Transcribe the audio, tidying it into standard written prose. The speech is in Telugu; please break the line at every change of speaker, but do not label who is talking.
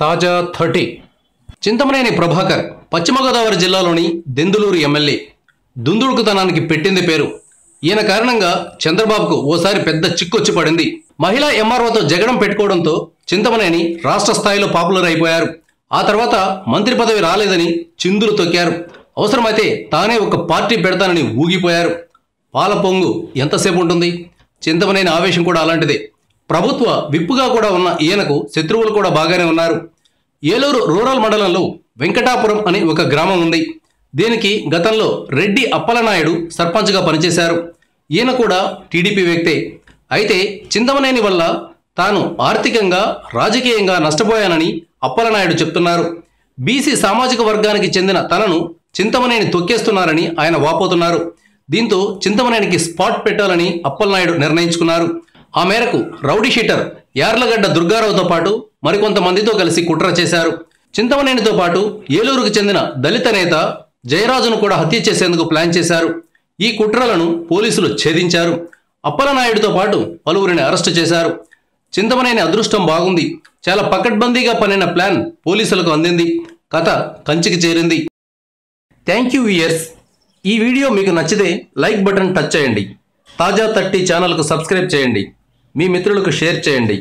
తాజా 30 చింతమనేని ప్రభాకర్ పశ్చిమ గోదావరి జిల్లాలోని దెందులూరు ఎమ్మెల్యే దుందుడుకుతనానికి పెట్టింది పేరు. ఈయన కారణంగా చంద్రబాబుకు ఓసారి పెద్ద చిక్కొచ్చి పడింది. మహిళా ఎంఆర్ఓతో జగడం పెట్టుకోవడంతో చింతమనేని రాష్ట్ర స్థాయిలో పాపులర్ అయిపోయారు. ఆ తర్వాత మంత్రి పదవి రాలేదని చిందులు తొక్కారు. అవసరమైతే తానే ఒక పార్టీ పెడతానని ఊగిపోయారు. పాల పొంగు ఎంతసేపు ఉంటుంది? చింతమనేని ఆవేశం కూడా అలాంటిదే. ప్రభుత్వ విప్పుగా కూడా ఉన్న ఈయనకు శత్రువులు కూడా బాగానే ఉన్నారు. ఏలూరు రూరల్ మండలంలో వెంకటాపురం అని ఒక గ్రామం ఉంది. దీనికి గతంలో రెడ్డి అప్పలనాయుడు సర్పంచ్గా పనిచేశారు. ఈయన కూడా టీడీపీ వ్యక్తే. అయితే చింతమనేని వల్ల తాను ఆర్థికంగా రాజకీయంగా నష్టపోయానని అప్పలనాయుడు చెప్తున్నారు. బీసీ సామాజిక వర్గానికి చెందిన తనను చింతమనేని తొక్కేస్తున్నారని ఆయన వాపోతున్నారు. దీంతో చింతమనేనికి స్పాట్ పెట్టాలని అప్పలనాయుడు నిర్ణయించుకున్నారు. ఆ మేరకు రౌడీ షీటర్ యార్లగడ్డ దుర్గారావుతో పాటు మరికొంతమందితో కలిసి కుట్ర చేశారు. చింతమనేనితో పాటు ఏలూరుకు చెందిన దళిత నేత జయరాజును కూడా హత్య చేసేందుకు ప్లాన్ చేశారు. ఈ కుట్రలను పోలీసులు ఛేదించారు. అప్పలనాయుడితో పాటు పలువురిని అరెస్టు చేశారు. చింతమనేని అదృష్టం బాగుంది. చాలా పకడ్బందీగా పనిన ప్లాన్ పోలీసులకు అందింది. కథ కంచికి చేరింది. Thank you viewers. ఈ వీడియో మీకు నచ్చితే లైక్ బటన్ టచ్ చేయండి. తాజా 30 ఛానల్కు సబ్స్క్రైబ్ చేయండి. మీ మిత్రులకు షేర్ చేయండి.